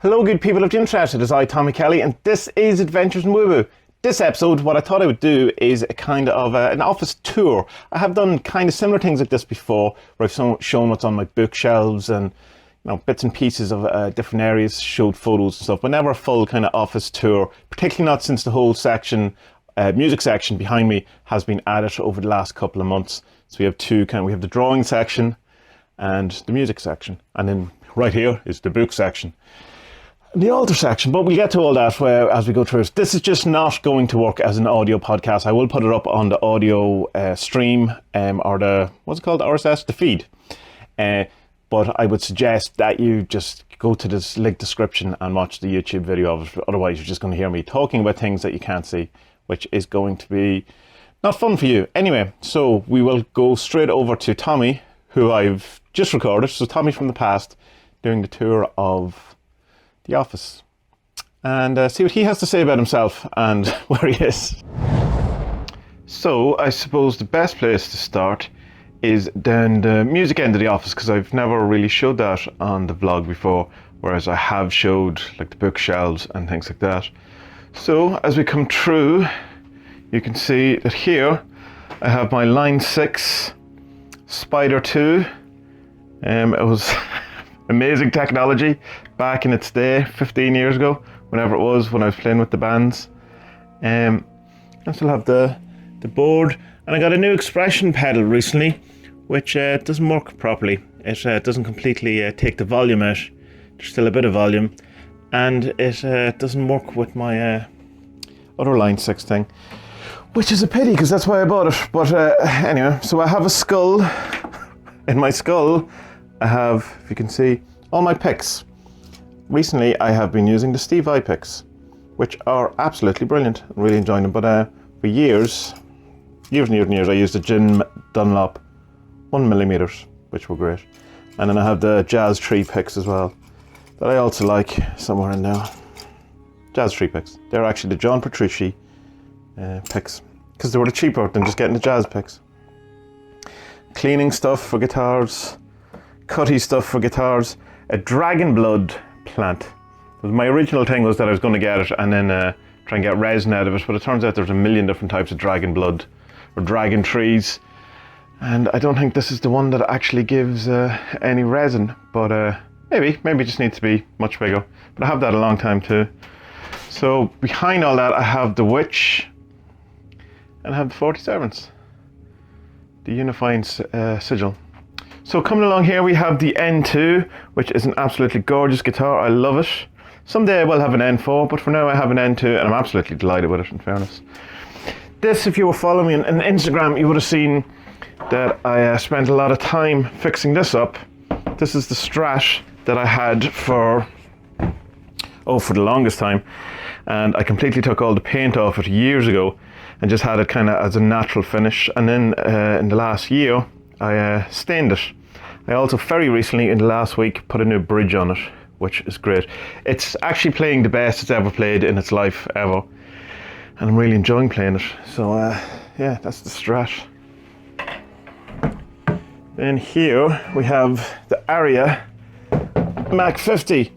Hello good people of the internet, it is I, Tommy Kelly, and this is Adventures in Woo Woo. This episode, what I thought I would do is a kind of an office tour. I have done kind of similar things like this before, where I've shown what's on my bookshelves and bits and pieces of different areas, showed photos and stuff, but never a full kind of office tour, particularly not since the whole section, music section behind me has been added over the last couple of months. So we have we have the drawing section and the music section, and then right here is the book section. The altar section, but we'll get to all that as we go through it. This is just not going to work as an audio podcast. I will put it up on the audio stream or the, what's it called, RSS, the feed. But I would suggest that you just go to this link description and watch the YouTube video of it. Otherwise, you're just going to hear me talking about things that you can't see, which is going to be not fun for you. Anyway, so we will go straight over to Tommy, who I've just recorded. So Tommy from the past doing the tour of the office, and see what he has to say about himself and where he is. So I suppose the best place to start is down the music end of the office, because I've never really showed that on the vlog before, whereas I have showed like the bookshelves and things like that. So as we come through, you can see that here I have my Line 6 Spider 2. It was amazing technology back in its day, 15 years ago, whenever it was, when I was playing with the bands. I still have the board, and I got a new expression pedal recently, which doesn't work properly. It doesn't completely take the volume out. There's still a bit of volume, and it doesn't work with my other Line 6 thing, which is a pity, because that's why I bought it. But anyway, so I have a skull. In my skull I have, if you can see, all my picks. Recently I have been using the Steve Vai picks, which are absolutely brilliant. I'm really enjoying them. But for years and years, I used the Jim Dunlop 1mm, which were great. And then I have the Jazz Tree picks as well, that I also like, somewhere in there. Jazz Tree picks. They're actually the John Petrucci picks, because they were cheaper than just getting the jazz picks. Cleaning stuff for guitars, cutty stuff for guitars, a dragon blood plant. My original thing was that I was going to get it and then try and get resin out of it, but it turns out there's a million different types of dragon blood or dragon trees, and I don't think this is the one that actually gives any resin, but maybe it just needs to be much bigger. But I have that a long time too. So behind all that I have the witch, and I have the 40 servants, the unifying sigil. So coming along here we have the N2, which is an absolutely gorgeous guitar. I love it. Someday I will have an N4, but for now I have an N2, and I'm absolutely delighted with it, in fairness. This, if you were following me on Instagram, you would have seen that I spent a lot of time fixing this up. This is the Strat that I had for the longest time, and I completely took all the paint off it years ago and just had it kind of as a natural finish. And then in the last year I stained it. I also very recently, in the last week, put a new bridge on it, which is great. It's actually playing the best it's ever played in its life ever, and I'm really enjoying playing it. So yeah, that's the Strat. Then here we have the Aria Mac50.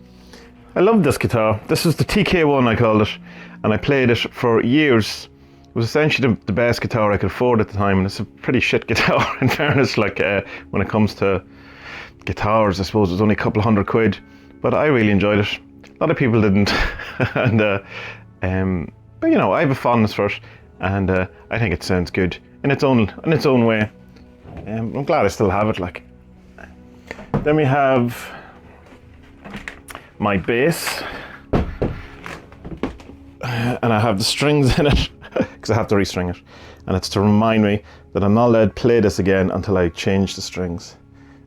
I love this guitar. This is the TK1, I called it, and I played it for years. It was essentially the best guitar I could afford at the time, and it's a pretty shit guitar, in fairness. Like when it comes to guitars, I suppose it was only a couple of £100, but I really enjoyed it. A lot of people didn't, and but you know, I have a fondness for it, and I think it sounds good in its own way. I'm glad I still have it. Like, then we have my bass, and I have the strings in it, because I have to restring it, and it's to remind me that I'm not allowed to play this again until I change the strings.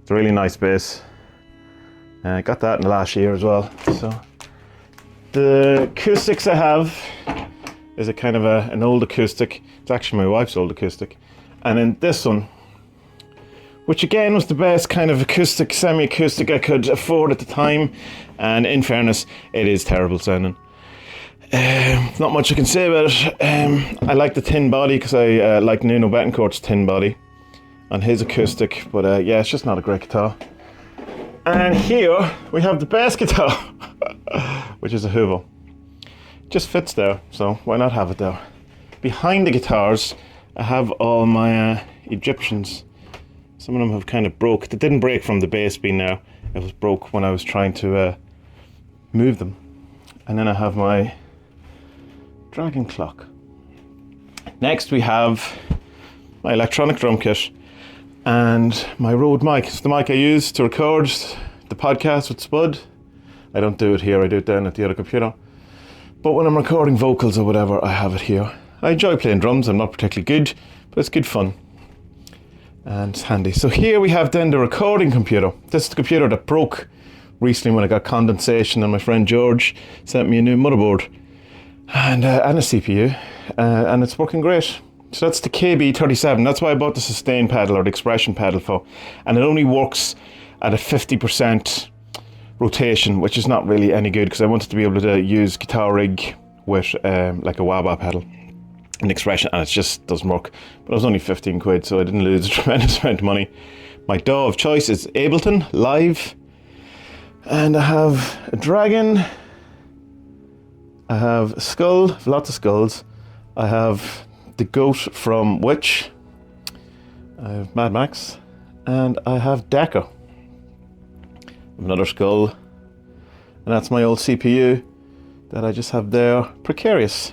It's a really nice bass. I got that in the last year as well. So the acoustics I have is a kind of an old acoustic. It's actually my wife's old acoustic. And then this one, which again was the best kind of acoustic, semi-acoustic I could afford at the time, and in fairness, it is terrible sounding. Not much I can say about it. I like the tin body, because I like Nuno Betancourt's tin body on his acoustic, but yeah, it's just not a great guitar. And here we have the bass guitar. which is a Hoover. Just fits there, so why not have it there? Behind the guitars, I have all my Egyptians. Some of them have kind of broke. They didn't break from the bass being there. It was broke when I was trying to move them. And then I have my Dragon Clock. Next we have my electronic drum kit and my Rode mic. It's the mic I use to record the podcast with Spud. I don't do it here, I do it down at the other computer. But when I'm recording vocals or whatever, I have it here. I enjoy playing drums. I'm not particularly good, but it's good fun. And it's handy. So here we have then the recording computer. This is the computer that broke recently when I got condensation, and my friend George sent me a new motherboard and a CPU, and it's working great. So that's the KB37. That's why I bought the sustain pedal or the expression pedal for, and it only works at a 50% rotation, which is not really any good because I wanted to be able to use guitar rig with like a wah-wah pedal. An expression, and it just doesn't work. But it was only 15 quid, so I didn't lose a tremendous amount of money. My DAW of choice is Ableton Live, and I have a Dragon, I have a Skull, lots of skulls, I have the Goat from Witch, I have Mad Max, and I have Decker. Another skull, and that's my old CPU that I just have there, Precarious.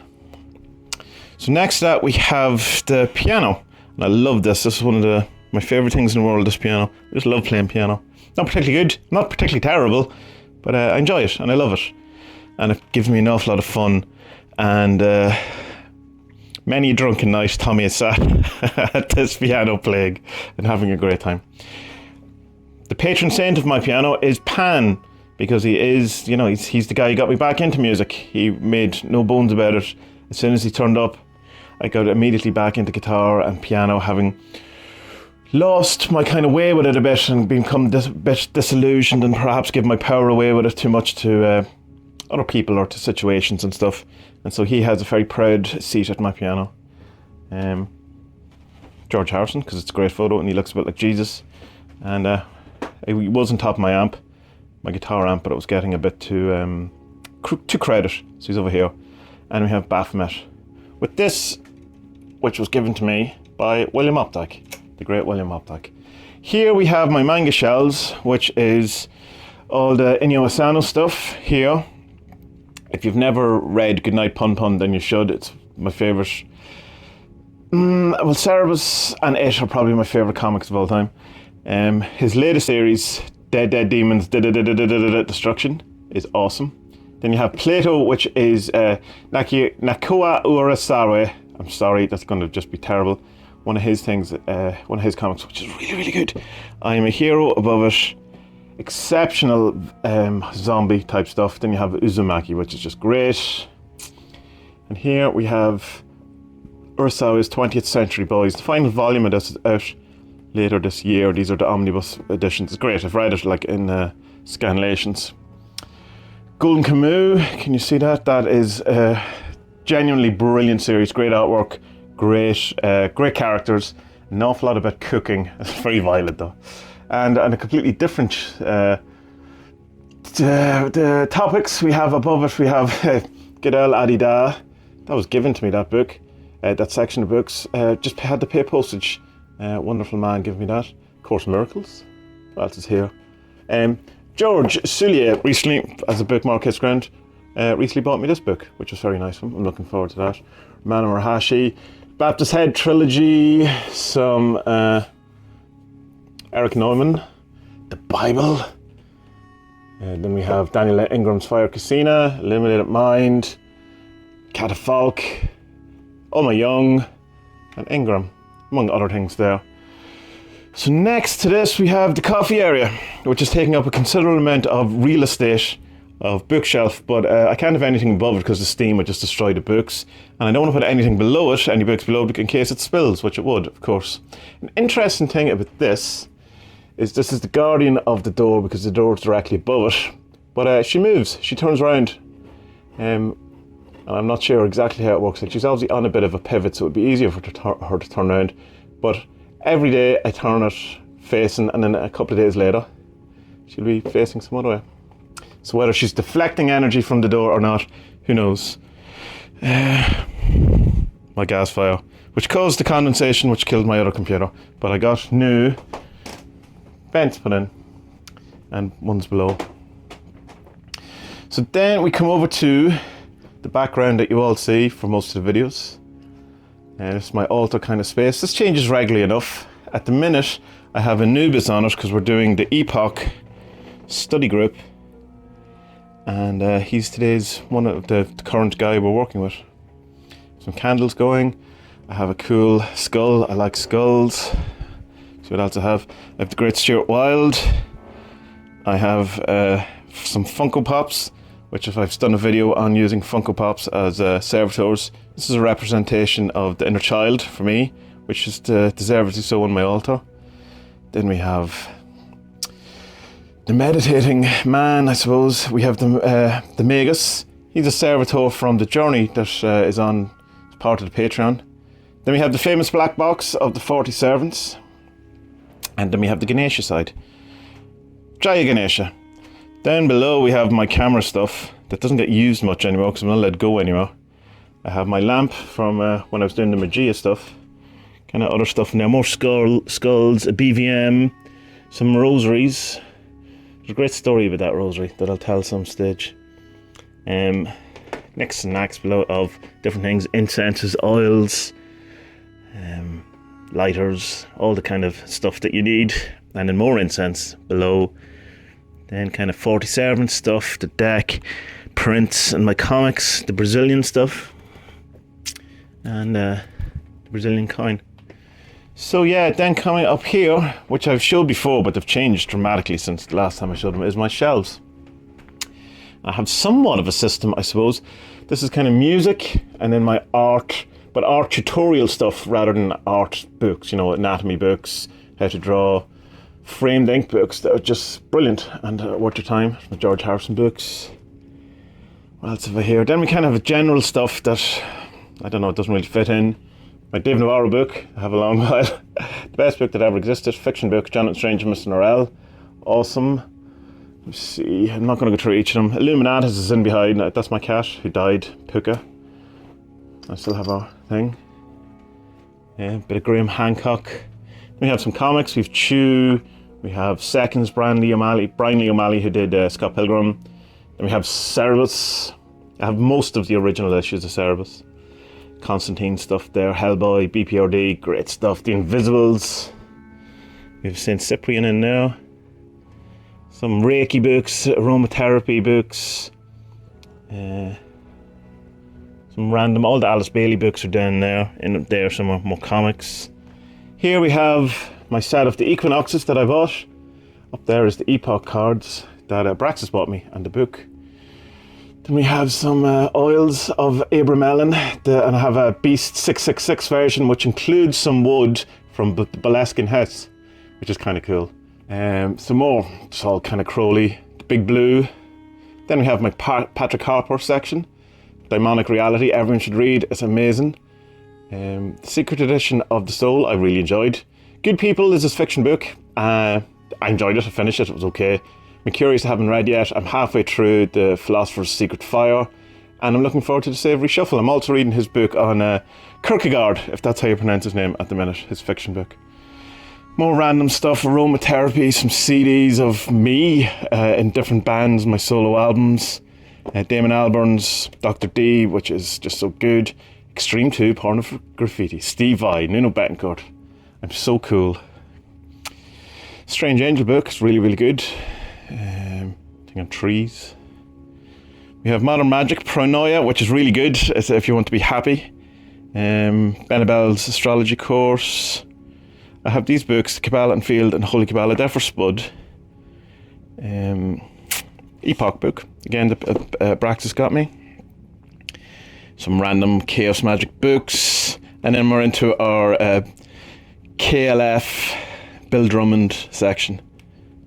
So next up we have the piano, and I love this. This is one of my favourite things in the world, this piano. I just love playing piano. Not particularly good, not particularly terrible, but I enjoy it and I love it. And it gives me an awful lot of fun. And many a drunken night Tommy has sat at this piano playing and having a great time. The patron saint of my piano is Pan, because he is, you know, he's the guy who got me back into music. He made no bones about it. As soon as he turned up, I got immediately back into guitar and piano, having lost my kind of way with it a bit and become a bit disillusioned and perhaps give my power away with it too much to other people or to situations and stuff. And so he has a very proud seat at my piano. George Harrison, because it's a great photo and he looks a bit like Jesus. And he wasn't top of my amp, my guitar amp, but it was getting a bit too crowded. So he's over here. And we have Baphomet with this, which was given to me by William Opdyke, the great William Opdyke. Here we have my manga shells, which is all the Inyo Asano stuff here. If you've never read Goodnight Pun Pun, then you should. It's my favourite. Well, Cerebus and It are probably my favourite comics of all time. His latest series, Dead Dead Demons Destruction, is awesome. Then you have Plato, which is Nakua Urasawa. I'm sorry, that's going to just be terrible. One of his things, one of his comics, which is really, really good. I Am a Hero, above it. Exceptional zombie type stuff. Then you have Uzumaki, which is just great. And here we have Urasawa's 20th Century Boys. The final volume of this is out later this year. These are the omnibus editions. It's great. I've read it like in scanlations. Golden Camus, can you see that? That is a genuinely brilliant series, great artwork, great characters, an awful lot about cooking. It's very violent though. And a completely different the topics we have above it. We have Gedel Adida. That was given to me, that book, that section of books. Just had to pay postage. Wonderful man gave me that. Course Miracles. What else is here? George Soulier recently, as a bookmark hits ground, recently bought me this book, which was very nice of him. I'm looking forward to that. Romano Murhashi, Baptist Head Trilogy, some Eric Neumann, the Bible. Then we have Daniel Ingram's Fire Casino, Illuminated Mind, Catafalque, Oma Young, and Ingram, among other things there. So next to this we have the coffee area, which is taking up a considerable amount of real estate of bookshelf, but I can't have anything above it because the steam would just destroy the books, and I don't want to put anything below it, any books below it, in case it spills, which it would, of course. An interesting thing about this is the guardian of the door, because the door is directly above it, but she moves, she turns around, and I'm not sure exactly how it works. Like, she's obviously on a bit of a pivot, so it would be easier for her to turn around, but every day I turn it facing, and then a couple of days later she'll be facing some other way. So whether she's deflecting energy from the door or not, who knows. My gas fire, which caused the condensation, which killed my other computer. But I got new vents put in, and one's below. So then we come over to the background that you all see for most of the videos. And it's my altar kind of space. This changes regularly enough. At the minute, I have Anubis on it because we're doing the Epoch study group. And he's today's one of the current guy we're working with. Some candles going. I have a cool skull. I like skulls. See what else I have. I have the Great Stuart Wilde. I have some Funko Pops, which if I've done a video on using Funko Pops as servitors. This is a representation of the inner child for me, which is deservedly so on my altar. Then we have the meditating man, I suppose. We have the Magus. He's a servitor from the journey that is on part of the Patreon. Then we have the famous black box of the 40 servants. And then we have the Ganesha side. Jaya Ganesha. Down below we have my camera stuff that doesn't get used much anymore because I'm not let go anymore. I have my lamp from when I was doing the Magia stuff. Kind of other stuff now. More skulls, a BVM, some rosaries. There's a great story about that rosary that I'll tell some stage. Next snacks below of different things, incenses, oils, lighters, all the kind of stuff that you need, and then more incense below. Then kind of 40 servant stuff, the deck, prints, and my comics, the Brazilian stuff, and the Brazilian coin. So yeah, then coming up here, which I've showed before, but they've changed dramatically since the last time I showed them, is my shelves. I have somewhat of a system, I suppose. This is kind of music, and then my art, but art tutorial stuff rather than art books, you know, anatomy books, how to draw, framed ink books that are just brilliant and worth your time. The George Harrison books. What else have I here? Then we kind of have general stuff that, I don't know, it doesn't really fit in. My Dave Navarro book, I have a long while. The best book that ever existed, fiction book, Jonathan Strange and Mr. Norrell. Awesome. Let's see, I'm not going to go through each of them. Illuminatus is in behind, that's my cat who died, Puka. I still have our thing. Yeah, a bit of Graham Hancock. We have some comics, we have Chew, we have Seconds, Brian Lee O'Malley who did Scott Pilgrim. Then we have Cerebus. I have most of the original issues of Cerebus. Constantine stuff there, Hellboy, BPRD, great stuff. The Invisibles. We have St. Cyprian in there. Some Reiki books, aromatherapy books. Some random, all the Alice Bailey books are down there. In there, some more comics. Here we have my set of the Equinoxes that I bought. Up there is the Epoch cards that Braxis bought me, and the book. Then we have some oils of Abram Ellen, and I have a Beast 666 version, which includes some wood from the Boleskine Hess, which is kind of cool. Some more, it's all kind of Crowley, Big Blue. Then we have my Patrick Harper section, Daimonic Reality, everyone should read, it's amazing. The Secret Edition of the Soul, I really enjoyed. Good People is his fiction book. I enjoyed it, I finished it, it was okay. Mercurius I haven't read yet. I'm halfway through the Philosopher's Secret Fire, and I'm looking forward to the Savory Shuffle. I'm also reading his book on Kierkegaard, if that's how you pronounce his name at the minute, his fiction book. More random stuff, aromatherapy, some CDs of me in different bands, my solo albums. Damon Albarn's Dr. D, which is just so good. Extreme 2, Porn of Graffiti. Steve Vai, Nuno Betancourt. I'm so cool. Strange Angel book, it's really, really good. Thing on trees. We have Modern Magic, Pronoia, which is really good if you want to be happy. Benabel's astrology course. I have these books, Kabbalah and Field and Holy Kabbalah, they're for Spud. Epoch book, again, Braxis got me. Some random Chaos Magic books. And then we're into our KLF Bill Drummond section.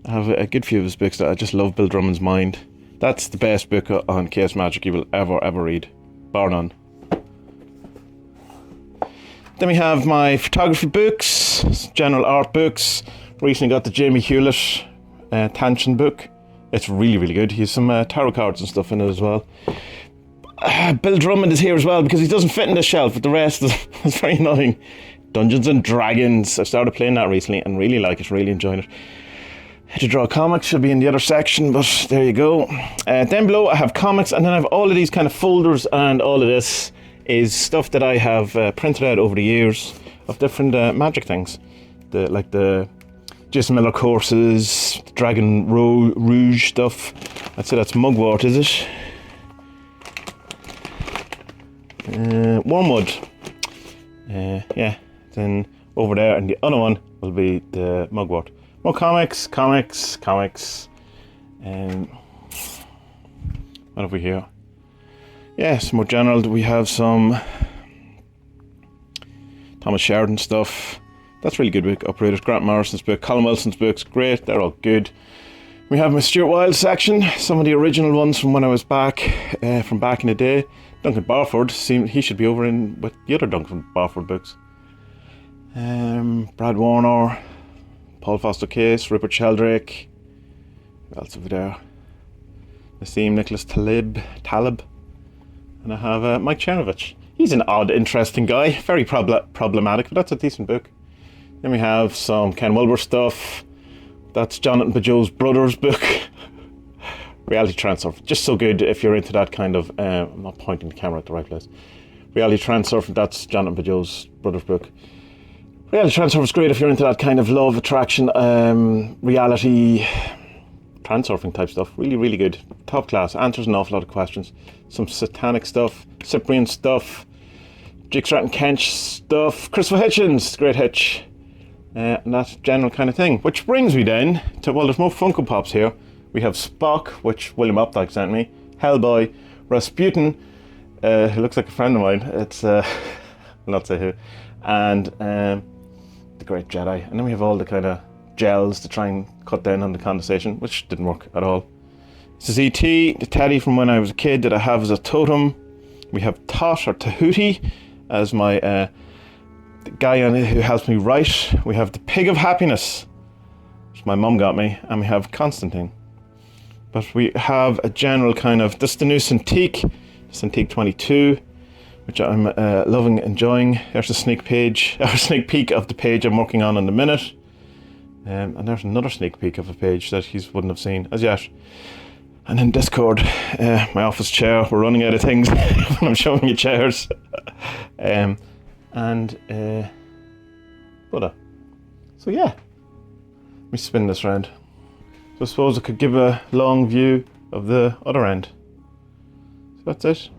I have a good few of his books that I just love. Bill Drummond's Mind. That's the best book on Chaos Magic you will ever read, bar none. Then we have my photography books, general art books. Recently got the Jamie Hewlett Tanchen book. It's really, really good. He has some tarot cards and stuff in it as well. Bill Drummond is here as well because he doesn't fit in the shelf, but the rest is very annoying. Dungeons and Dragons. I started playing that recently and really like it, really enjoying it. To Draw Comics should be in the other section, but there you go. Then below I have comics, and then I have all of these kind of folders, and all of this is stuff that I have printed out over the years of different magic things. Like the Jason Miller courses, Dragon Rouge stuff. I'd say that's mugwort, is it? Wormwood. Yeah, then over there, and the other one will be the mugwort. More comics. What have we here? Yes, more general. We have some Thomas Sheridan stuff. That's really good book. Operators, Grant Morrison's book, Colin Wilson's books, great. They're all good. We have my Stuart Wilde section. Some of the original ones from when I was back, from back in the day. Duncan Barford, he should be over in with the other Duncan Barford books. Brad Warner, Paul Foster Case, Rupert Sheldrake. Who else over there? Nassim Nicholas Talib. And I have Mike Chernovich. He's an odd, interesting guy. Very problematic, but that's a decent book. Then we have some Ken Wilber stuff. That's Jonathan Bajot's brother's book. Reality Transurf. Just so good if you're into that kind of... I'm not pointing the camera at the right place. Reality Transurf, that's Jonathan Bajot's brother's book. Reality Transurf is great if you're into that kind of love, attraction, reality transurfing type stuff. Really, really good. Top class. Answers an awful lot of questions. Some satanic stuff, Cyprian stuff, Jake Stratton Kench stuff, Christopher Hitchens, great Hitch. And that general kind of thing. Which brings me then to, well, there's more Funko Pops here. We have Spock, which William Opdyke sent me, Hellboy, Rasputin, who looks like a friend of mine. It's, I'll not say who. And the Great Jedi. And then we have all the kind of gels to try and cut down on the condensation, which didn't work at all. This is E.T., the teddy from when I was a kid that I have as a totem. We have Tot, or Tahuti, as my the guy on it who helps me write. We have the Pig of Happiness, which my mum got me, and we have Constantine. But we have a general kind of, this is the new Cintiq 22, which I'm loving, enjoying. There's a sneak peek of the page I'm working on in the minute. And there's another sneak peek of a page that he wouldn't have seen as yet. And then Discord, my office chair. We're running out of things when I'm showing you chairs. So yeah, let me spin this round. So I suppose I could give a long view of the other end. So that's it.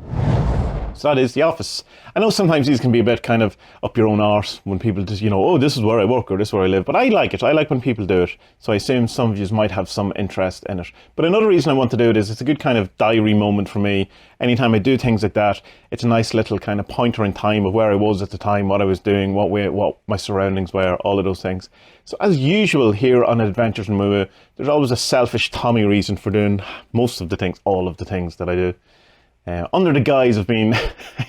So that is the office. I know sometimes these can be a bit kind of up your own arse when people just, you know, oh, this is where I work or this is where I live. But I like it. I like when people do it. So I assume some of you might have some interest in it. But another reason I want to do it is it's a good kind of diary moment for me. Anytime I do things like that, it's a nice little kind of pointer in time of where I was at the time, what I was doing, what my surroundings were, all of those things. So as usual here on Adventures in Moo, there's always a selfish Tommy reason for doing most of the things, all of the things that I do. Under the guise of being,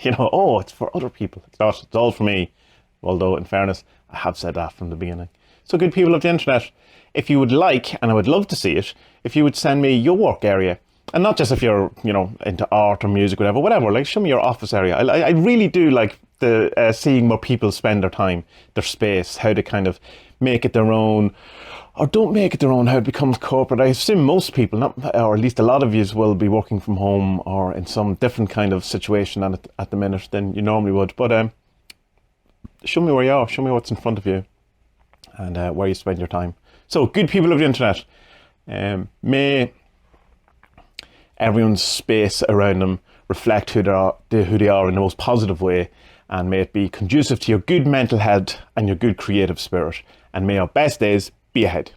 you know, oh, it's for other people. It's not, it's all for me. Although, in fairness, I have said that from the beginning. So good people of the internet, if you would like, and I would love to see it, if you would send me your work area. And not just if you're, you know, into art or music, whatever, like show me your office area. I really do like the seeing where people spend their time, their space, how they kind of make it their own, or don't make it their own, how it becomes corporate. I assume most people, not, or at least a lot of you, will be working from home or in some different kind of situation at the minute than you normally would. But show me where you are, show me what's in front of you, and where you spend your time. So, good people of the internet, may everyone's space around them reflect who they are in the most positive way, and may it be conducive to your good mental health and your good creative spirit, and may your best days be ahead.